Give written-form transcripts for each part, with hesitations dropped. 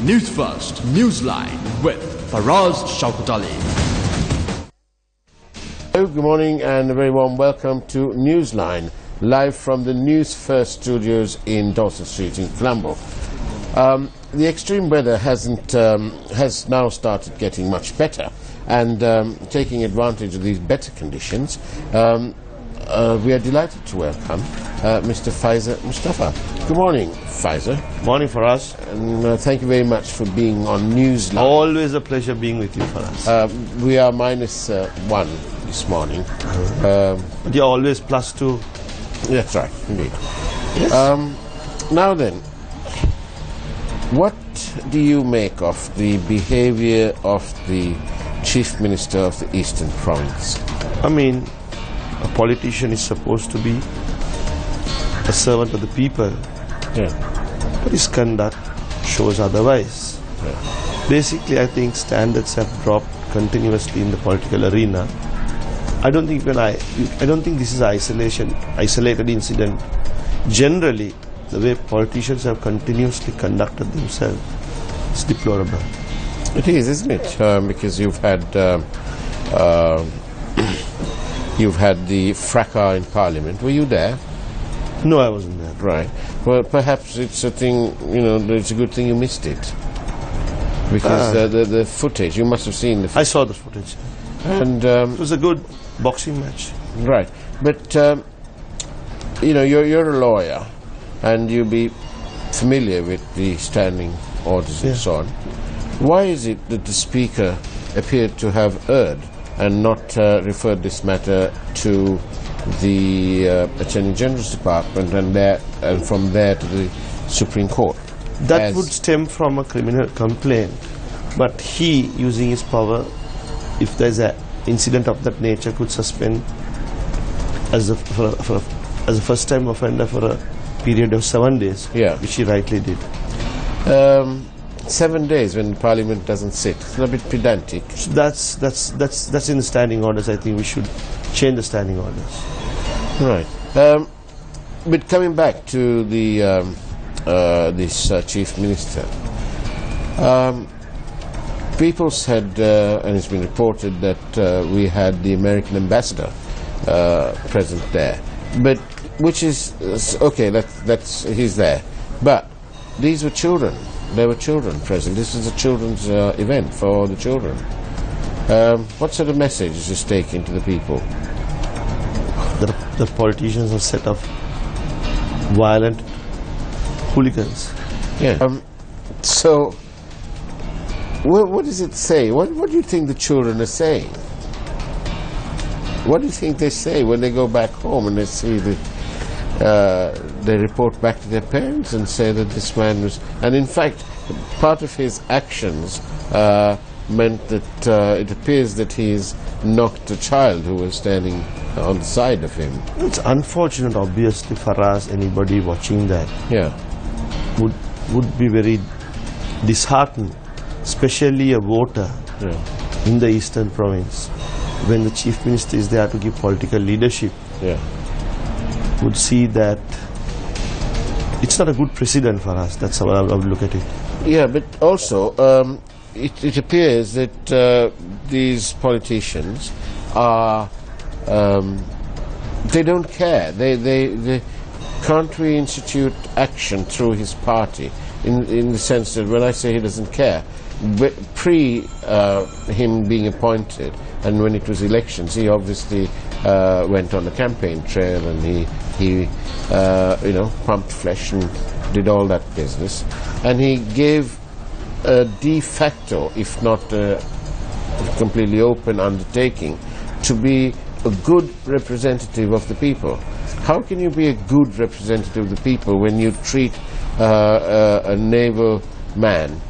Newsfirst Newsline with Faraz Shaukat Ali. Hello, good morning and a very warm welcome to Newsline, live from the Newsfirst studios in Dawson Street in Flambeau. The extreme weather has now started getting much better, and taking advantage of these better conditions, we are delighted to welcome Mr. Faiza Mustafa. Good morning, Faiza. Morning for us. And thank you very much for being on Newsline. Always a pleasure being with you for us. We are -1 this morning. But you're always +2. That's right, indeed. Yes. Now then, what do you make of the behavior of the Chief Minister of the Eastern Province? I mean, a politician is supposed to be a servant of the people. Yeah. But his conduct shows otherwise. Yeah. Basically, I think standards have dropped continuously in the political arena. I don't think this is isolated incident. Generally, the way politicians have continuously conducted themselves is deplorable. It is, isn't it? Because you've had the fracas in Parliament. Were you there? No, I wasn't there. Right. Well, perhaps it's a thing. It's a good thing you missed it, because the footage, you must have seen the. I saw the footage, and it was a good boxing match. Right, but you're a lawyer, and you'll be familiar with the standing orders and so on. Why is it that the Speaker appeared to have erred and not referred this matter to the Attorney General's Department and from there to the Supreme Court? That would stem from a criminal complaint, but he, using his power, if there's an incident of that nature, could suspend as a first-time offender for a period of 7 days, which he rightly did. 7 days when Parliament doesn't sit. It's a bit pedantic. That's in the standing orders. I think we should change the standing orders. Right. But coming back to the this Chief Minister, people said, and it's been reported that we had the American ambassador present there, but which is okay. That's he's there, but these were children. There were children present. This is a children's event for the children. What sort of message is this taking to the people? The politicians are set of violent hooligans. Yeah. So, what does it say? What do you think the children are saying? What do you think they say when they go back home and they see that they report back to their parents and say that this man was... And in fact, part of his actions meant that it appears that he's knocked a child who was standing on the side of him. It's unfortunate, obviously, for us, anybody watching that would be very disheartened, especially a voter in the Eastern Province, when the Chief Minister is there to give political leadership. Would see that it's not a good precedent for us. That's how I would look at it. Yeah, but also it appears that these politicians are they don't care. They can't we institute action through his party in the sense that when I say he doesn't care, pre him being appointed and when it was elections, he obviously went on the campaign trail and he pumped flesh and did all that business, and he gave a de facto, if not a completely open undertaking, to be a good representative of the people. How can you be a good representative of the people when you treat a naval man,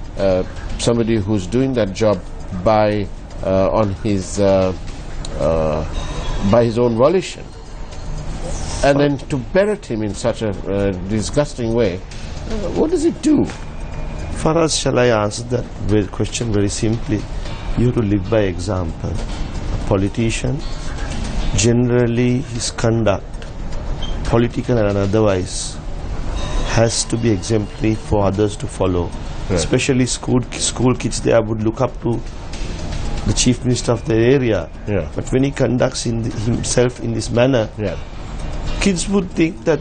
somebody who's doing that job by his own volition, and then to berate him in such a disgusting way? What does it do? For us, shall I answer that question very simply? You have to live by example. A politician, generally his conduct, political and otherwise, has to be exemplary for others to follow. especially school kids there would look up to the chief minister of the area. But when he conducts himself in this manner, kids would think that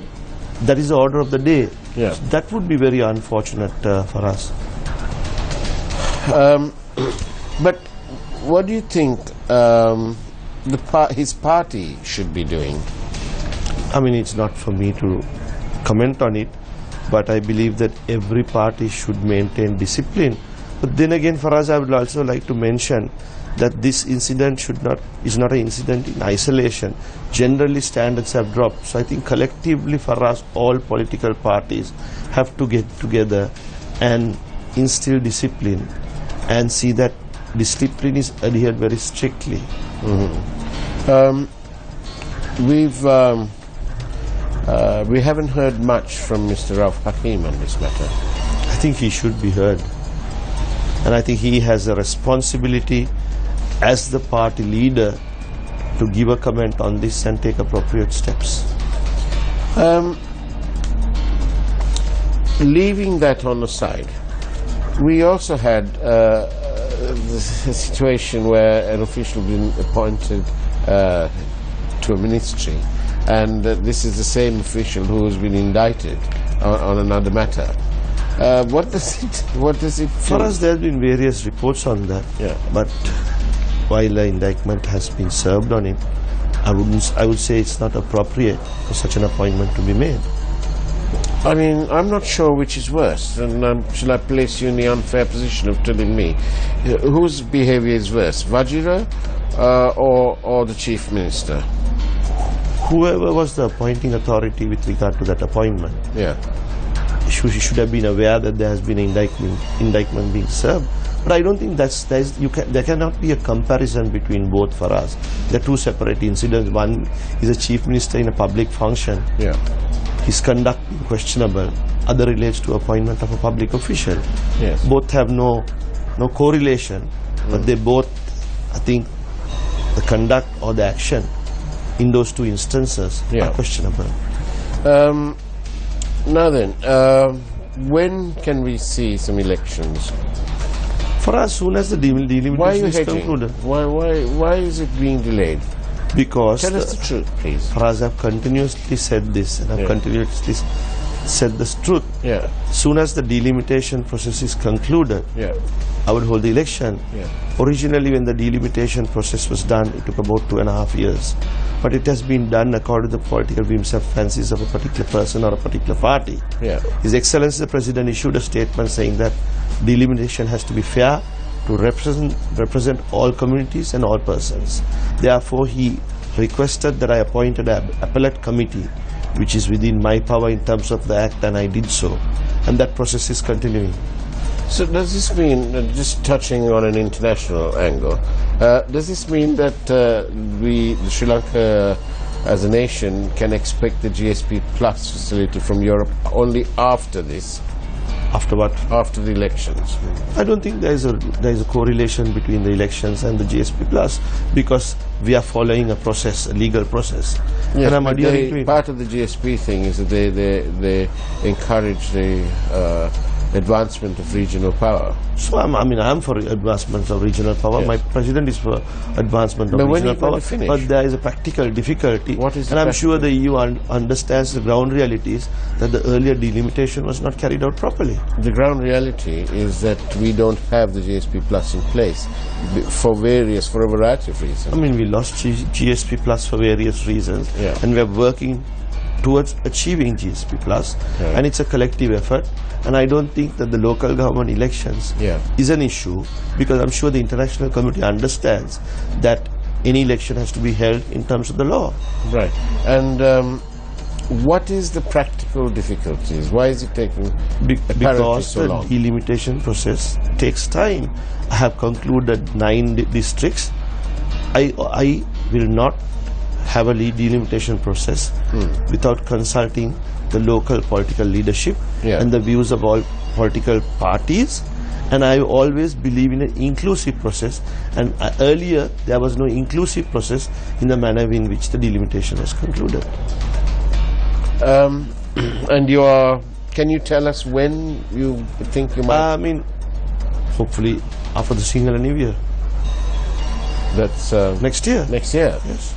that is the order of the day. So that would be very unfortunate for us. But what do you think his party should be doing? I mean, it's not for me to comment on it, but I believe that every party should maintain discipline. But then again, for us, I would also like to mention that this incident is not an incident in isolation. Generally, standards have dropped. So I think collectively for us, all political parties have to get together and instill discipline and see that discipline is adhered very strictly. We haven't heard much from Mr. Rauf Hakim on this matter. I think he should be heard. And I think he has a responsibility as the party leader to give a comment on this and take appropriate steps. Leaving that on the side, we also had a situation where an official been appointed to a ministry, and this is the same official who has been indicted on another matter. What does it For us, there have been various reports on that. But while the indictment has been served on him, I would say it's not appropriate for such an appointment to be made. I mean, I'm not sure which is worse, and shall I place you in the unfair position of telling me whose behaviour is worse, Vajira or the Chief Minister? Whoever was the appointing authority with regard to that appointment, he should have been aware that there has been an indictment being served. But I don't think there cannot be a comparison between both for us. They're two separate incidents. One is a chief minister in a public function. His conduct being questionable. Other relates to appointment of a public official. Both have no correlation, but they both, I think, the conduct or the action in those two instances are questionable. Now then, when can we see some elections? For us, soon as the delimitation is concluded. Why is it being delayed? Because tell us the truth, please. For us, I've continuously said this, and I've continuously said this truth. Soon as the delimitation process is concluded, I would hold the election. Originally, when the delimitation process was done, it took about 2.5 years. But it has been done according to the political whims and fancies of a particular person or a particular party. His Excellency the President issued a statement saying that delimitation has to be fair, to represent all communities and all persons. Therefore, he requested that I appointed an appellate committee, which is within my power in terms of the act, and I did so. And that process is continuing. So does this mean, just touching on an international angle, does this mean that Sri Lanka as a nation can expect the GSP Plus facility from Europe only after this? After what? After the elections. I don't think there is a correlation between the elections and the GSP Plus, because we are following a process, a legal process. Yes, and I'm adhering to it. Part of the GSP thing is that they encourage the advancement of regional power. So I'm for advancement of regional power. Yes. My president is for advancement of regional power. But there is a practical difficulty. What is and I'm sure the EU understands the ground realities that the earlier delimitation was not carried out properly. The ground reality is that we don't have the GSP Plus in place for a variety of reasons. I mean, we lost GSP Plus for various reasons, and we are working towards achieving GSP Plus, and it's a collective effort. And I don't think that the local government elections is an issue, because I'm sure the international community understands that any election has to be held in terms of the law. Right. And what is the practical difficulties? Why is it taking because so long? The delimitation process takes time. I have concluded 9 districts. I will not have a delimitation process without consulting the local political leadership and the views of all political parties. And I always believe in an inclusive process, and earlier there was no inclusive process in the manner in which the delimitation was concluded. And you are can you tell us when you think you might? I mean, hopefully after the Sinhala New Year. That's next year. Next year. Yes.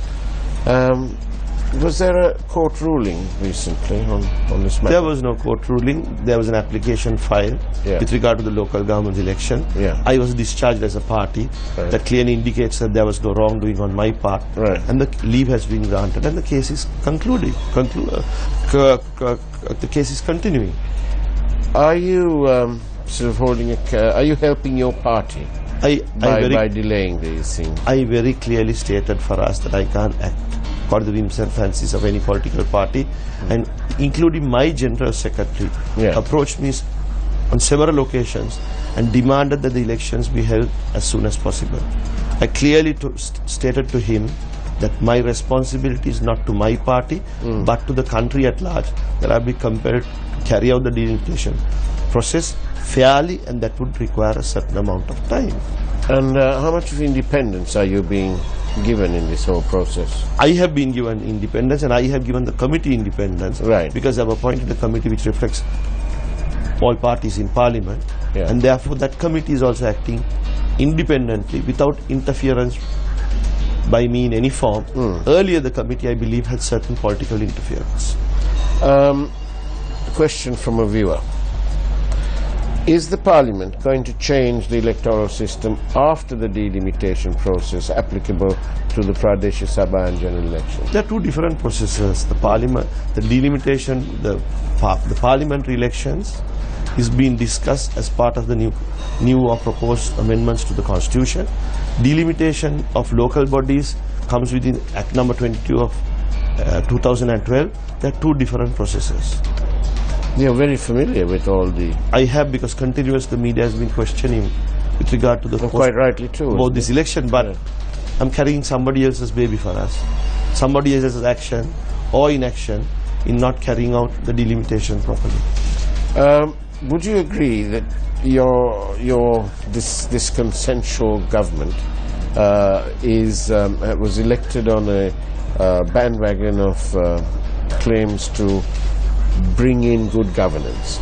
Was there a court ruling recently on this matter? There was no court ruling. There was an application filed with regard to the local government election. I was discharged as a party. That clearly indicates that there was no wrongdoing on my part. And the leave has been granted and the case is concluding. The case is continuing. Are you sort of holding are you helping your party by delaying these things? I very clearly stated for us that I can't act according to the whims and fancies of any political party, and including my General Secretary approached me on several occasions and demanded that the elections be held as soon as possible. I clearly stated to him that my responsibility is not to my party but to the country at large, that I be compelled to carry out the delimitation process fairly, and that would require a certain amount of time. And how much of independence are you being given in this whole process? I have been given independence, and I have given the committee independence, because I have appointed a committee which reflects all parties in Parliament, and therefore that committee is also acting independently without interference by me in any form. Earlier the committee, I believe, had certain political interference. A question from a viewer. Is the Parliament going to change the electoral system after the delimitation process applicable to the Pradesh Sabha and general elections? There are two different processes. The Parliament, the delimitation, the parliamentary elections is being discussed as part of the new or proposed amendments to the Constitution. Delimitation of local bodies comes within Act number 22 of 2012. There are two different processes. You are very familiar with all the... I have, because continuously the media has been questioning with regard to the... quite rightly too. About this election, but I'm carrying somebody else's baby for us. Somebody else's action or inaction in not carrying out the delimitation properly. Would you agree that this consensual government was elected on a bandwagon of claims to bring in good governance?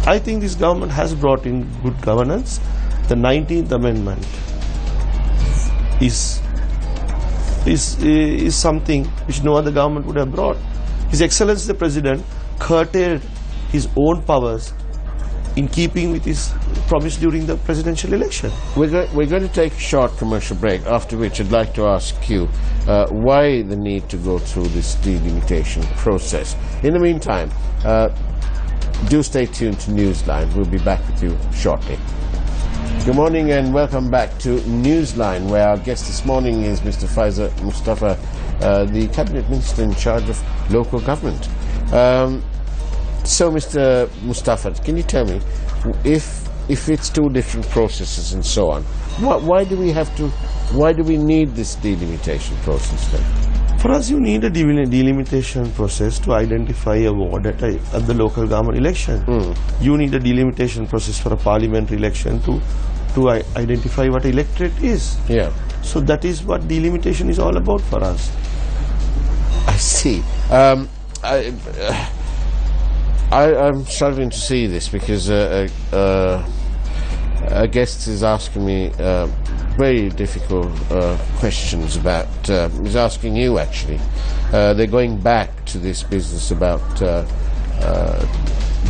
I think this government has brought in good governance. The 19th Amendment is something which no other government would have brought. His Excellency the President curtailed his own powers in keeping with his promise during the presidential election. We're going to take a short commercial break, after which I'd like to ask you why the need to go through this delimitation process. In the meantime, do stay tuned to Newsline. We'll be back with you shortly. Good morning and welcome back to Newsline, where our guest this morning is Mr. Faisal Mustafa, the Cabinet Minister in charge of local government. So, Mr. Mustafa, can you tell me, if it's two different processes and so on, why do we need this delimitation process then? For us, you need a delimitation process to identify a ward at the local government election. You need a delimitation process for a parliamentary election to identify what electorate is. So that is what delimitation is all about for us. I see. I'm struggling to see this because a guest is asking me very difficult questions about, is asking you actually. They're going back to this business about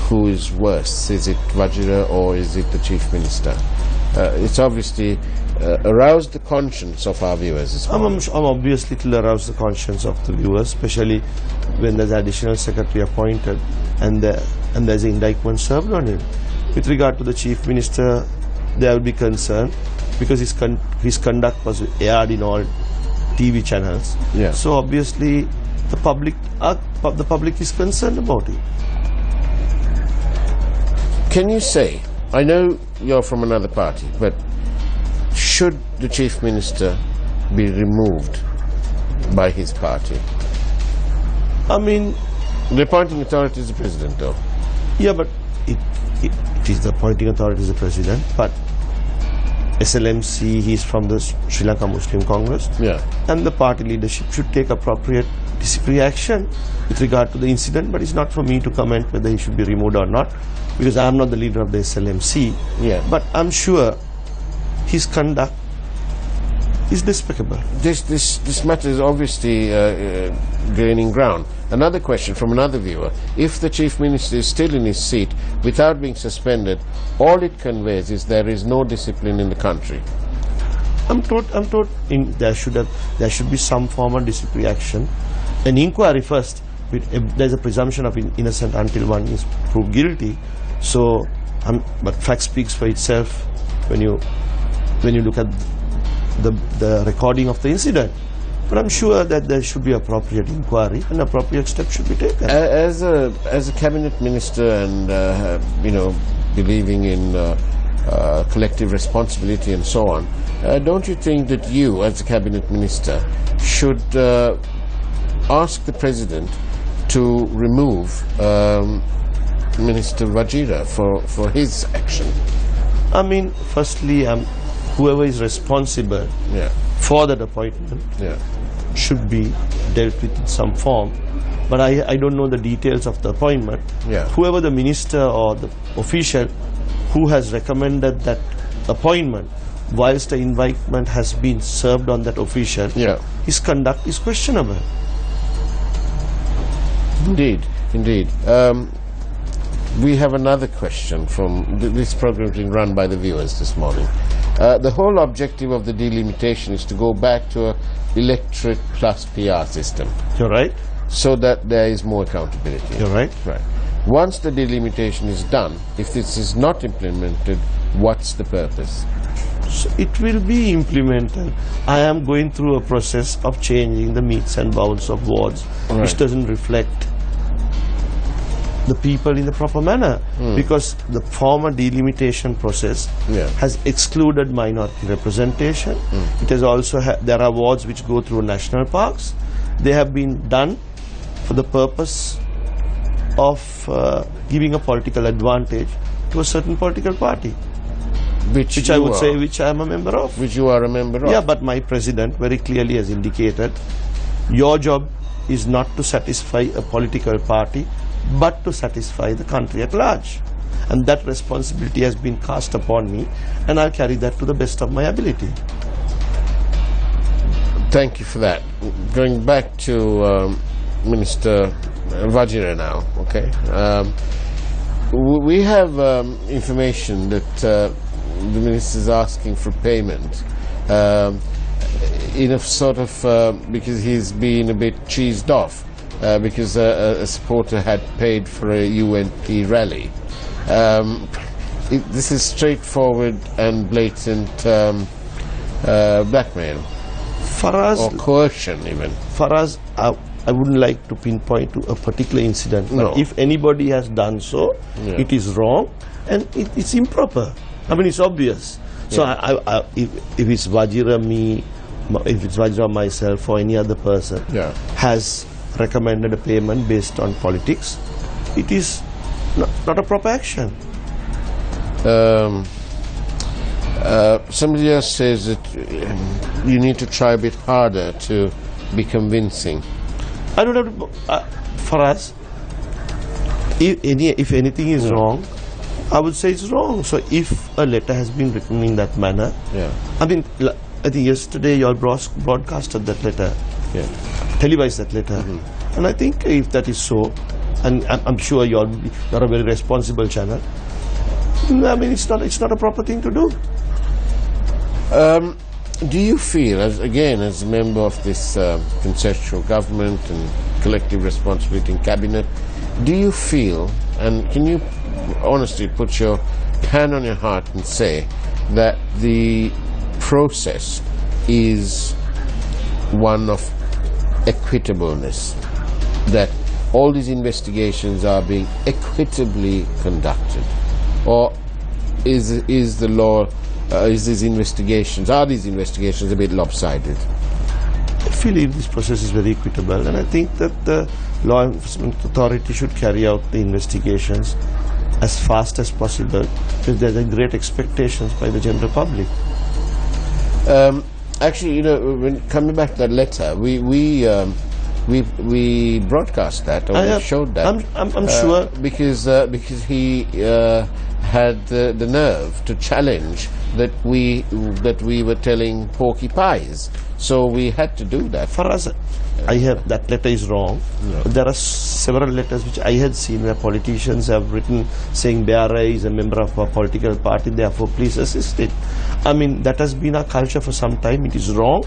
who is worse. Is it Vajra or is it the Chief Minister? It's obviously aroused the conscience of our viewers. I'm obviously to arouse the conscience of the viewers, especially when there's additional secretary appointed and there's indictment served on him. With regard to the Chief Minister, there will be concern because his conduct was aired in all TV channels. So obviously the public is concerned about it. Can you say, I know you're from another party, but should the Chief Minister be removed by his party? I mean, the appointing authority is the President, though. Yeah, but it is the appointing authority is the President, but SLMC, he's from the Sri Lanka Muslim Congress, and the party leadership should take appropriate disciplinary action with regard to the incident, but it's not for me to comment whether he should be removed or not, because I am not the leader of the SLMC. Yeah. But I'm sure his conduct is despicable. This matter is obviously gaining ground. Another question from another viewer: if the Chief Minister is still in his seat without being suspended, all it conveys is there is no discipline in the country. I'm told there should be some form of disciplinary action, an inquiry first. There's a presumption of innocent until one is proved guilty. So, but fact speaks for itself when you look at the recording of the incident. But I'm sure that there should be appropriate inquiry and appropriate steps should be taken. As a cabinet minister and believing in collective responsibility and so on, don't you think that you, as a cabinet minister, should ask the president to remove Minister Vajira for his action? I mean, firstly, whoever is responsible for that appointment should be dealt with in some form. But I don't know the details of the appointment. Whoever the minister or the official who has recommended that appointment, whilst the indictment has been served on that official, his conduct is questionable. Indeed. We have another question from this program being run by the viewers this morning. The whole objective of the delimitation is to go back to a electorate plus PR system. You're right. So that there is more accountability. You're right. Right. Once the delimitation is done, if this is not implemented, what's the purpose? So it will be implemented. I am going through a process of changing the metes and bounds of wards, which doesn't reflect the people in the proper manner, because the former delimitation process has excluded minority representation. It has also there are wards which go through national parks. They have been done for the purpose of giving a political advantage to a certain political party, which I would say which I am a member of. Which you are a member of. Yeah, but my president very clearly has indicated, your job is not to satisfy a political party, but to satisfy the country at large. And that responsibility has been cast upon me, and I'll carry that to the best of my ability. Thank you for that. Going back to Minister Vajira now, okay. We have information that the minister is asking for payment in a sort of, because he's been a bit cheesed off. Because a supporter had paid for a UNP rally. This is straightforward and blatant blackmail. Or coercion even. For us, I wouldn't like to pinpoint to a particular incident, but if anybody has done so, it is wrong and it's improper. I mean, it's obvious. So if it's Vajira if it's Vajira myself or any other person has recommended a payment based on politics, it is not a proper action. Somebody else says that you need to try a bit harder to be convincing. I don't have to, for us, if anything is wrong, I would say it's wrong. So if a letter has been written in that manner, I mean, I think yesterday you all broadcasted that letter, televised that letter, and I think if that is so, and I'm sure you're a very responsible channel, I mean, it's not a proper thing to do. Do you feel, as a member of this consensual government and collective responsibility in cabinet, do you feel, and can you honestly put your hand on your heart and say that the process is one of equitableness, that all these investigations are being equitably conducted, or is the law, are these investigations a bit lopsided? I feel this process is very equitable, and I think that the law enforcement authority should carry out the investigations as fast as possible, because there are great expectations by the general public. Actually, when coming back to that letter, we We broadcast that, or we showed that. I'm sure because he had the nerve to challenge that we were telling porky pies. So we had to do that. For us, that letter is wrong. No. There are several letters which I had seen where politicians have written saying Beara is a member of a political party, therefore please assist it. I mean, that has been our culture for some time. It is wrong,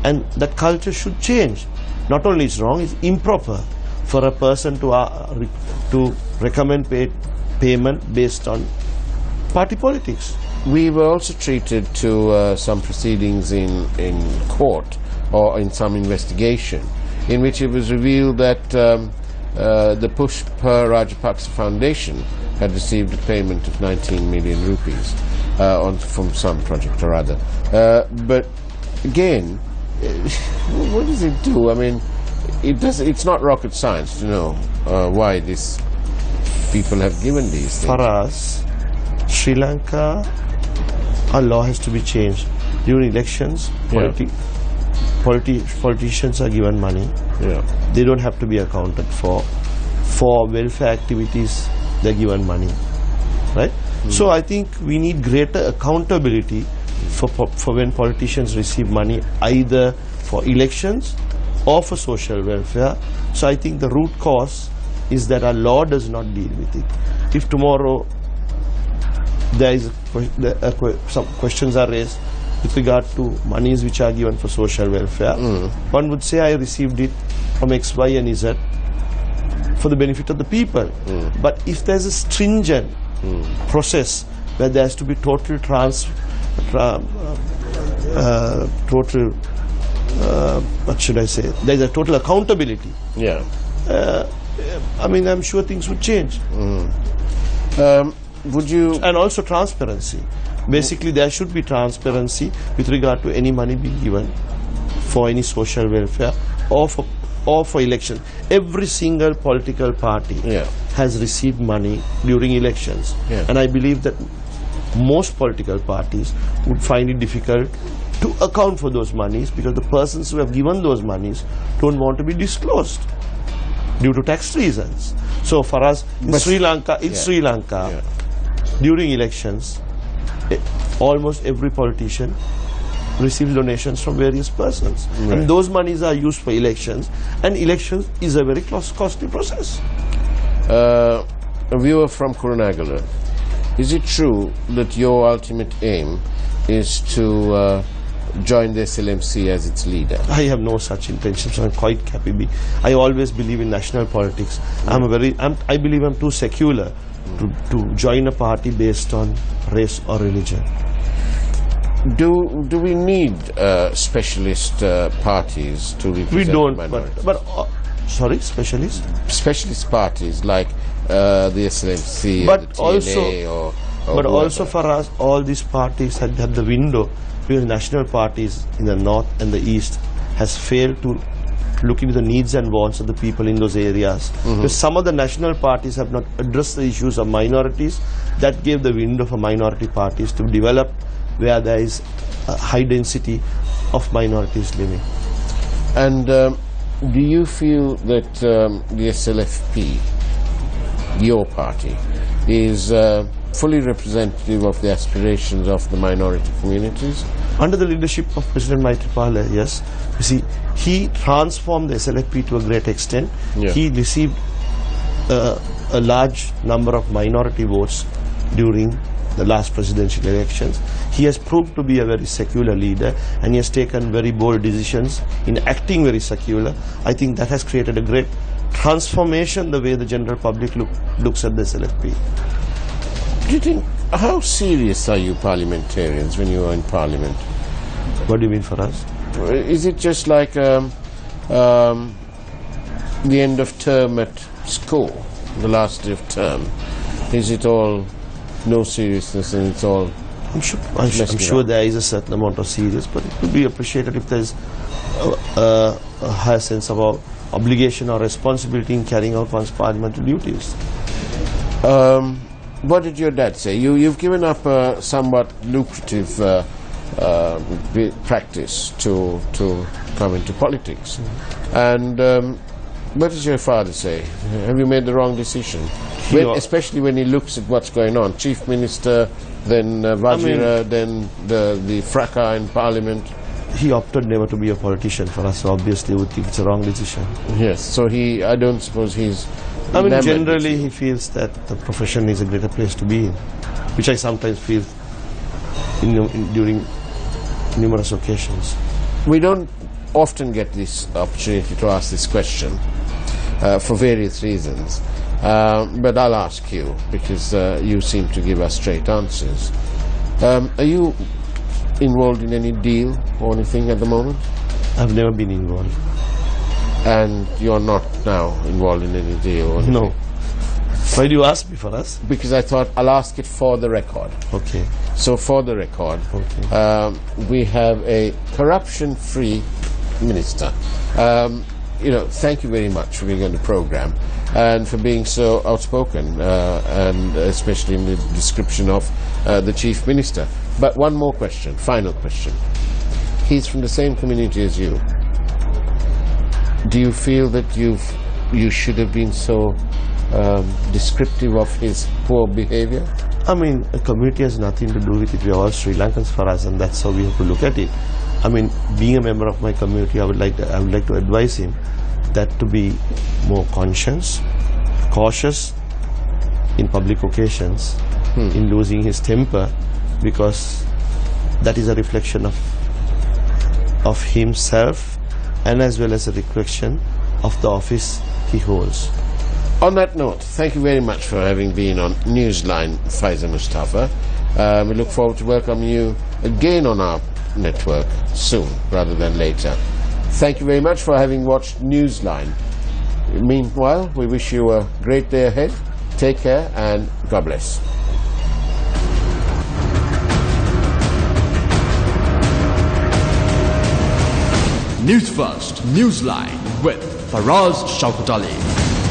and that culture should change. Not only it's wrong, it's improper for a person to recommend payment based on party politics. We were also treated to some proceedings in court or in some investigation in which it was revealed that the Pushpa Rajapaksa Foundation had received a payment of 19 million rupees from some project or other. But again, what does it do? I mean, it's not rocket science to know why these people have given these things. For us, Sri Lanka, our law has to be changed. During elections, politicians are given money. Yeah. They don't have to be accounted for. For welfare activities, they're given money. Right? So I think we need greater accountability for when politicians receive money, either for elections or for social welfare. So I think the root cause is that our law does not deal with it. If tomorrow there is some questions are raised with regard to monies which are given for social welfare, one would say I received it from X, Y and Z for the benefit of the people. But if there's a stringent process where there has to be total what should I say? There's a total accountability. Yeah. I mean, I'm sure things would change. Would you? And also transparency. Basically, there should be transparency with regard to any money being given for any social welfare or for election. Every single political party has received money during elections, and I believe that most political parties would find it difficult to account for those monies because the persons who have given those monies don't want to be disclosed due to tax reasons. So for us in Sri Lanka, during elections, almost every politician receives donations from various persons, and those monies are used for elections, and elections is a very costly process. A viewer from Kurunagala, is it true that your ultimate aim is to join the SLMC as its leader? I have no such intentions. I'm quite happy. I always believe in national politics. I believe I'm too secular to join a party based on race or religion. Do we need specialist parties to represent we don't, minorities? Sorry, specialists? Specialist parties like the SLMC, or the TNA, but also for us, all these parties had the window, because national parties in the north and the east has failed to look into the needs and wants of the people in those areas. Because some of the national parties have not addressed the issues of minorities. That gave the window for minority parties to develop where there is a high density of minorities living. And do you feel that the SLFP, your party, is fully representative of the aspirations of the minority communities? Under the leadership of President Maithripala, yes. You see, he transformed the SLFP to a great extent. He received a large number of minority votes during the last presidential elections. He has proved to be a very secular leader, and he has taken very bold decisions in acting very secular. I think that has created a great transformation the way the general public looks at the SLFP. Do you think, how serious are you parliamentarians when you are in parliament? What do you mean for us? Is it just like the end of term at school, the last day of term? Is it all no seriousness and it's all... I'm sure there is a certain amount of seriousness, but it would be appreciated if there is a higher sense of obligation or responsibility in carrying out one's parliamentary duties. What did your dad say? You've given up a somewhat lucrative practice to come into politics. And what does your father say? Have you made the wrong decision? Especially when he looks at what's going on. Chief Minister, then Vajira, then the fracas in Parliament. He opted never to be a politician for us, so obviously we think it's a wrong decision. Yes, so I don't suppose he's... generally he feels that the profession is a greater place to be in, which I sometimes feel during numerous occasions. We don't often get this opportunity to ask this question for various reasons, but I'll ask you because you seem to give us straight answers. Are you involved in any deal or anything at the moment? I've never been involved. And you're not now involved in any deal or anything? No. Why do you ask me for us? Because I thought I'll ask it for the record. Okay. So for the record, we have a corruption-free minister. Thank you very much for being on the program and for being so outspoken, and especially in the description of the chief minister. But one more question, final question. He's from the same community as you. Do you feel that you should have been so descriptive of his poor behavior? I mean, a community has nothing to do with it. We are all Sri Lankans for us, and that's how we have to look at it. I mean, being a member of my community, I would like to advise him that to be more cautious in public occasions, in losing his temper, because that is a reflection of himself and as well as a reflection of the office he holds. On that note, thank you very much for having been on Newsline, Faiza Mustafa. We look forward to welcoming you again on our network soon rather than later. Thank you very much for having watched Newsline. Meanwhile, we wish you a great day ahead. Take care and God bless. Newsfirst, Newsline with Faraz Shaukat Ali.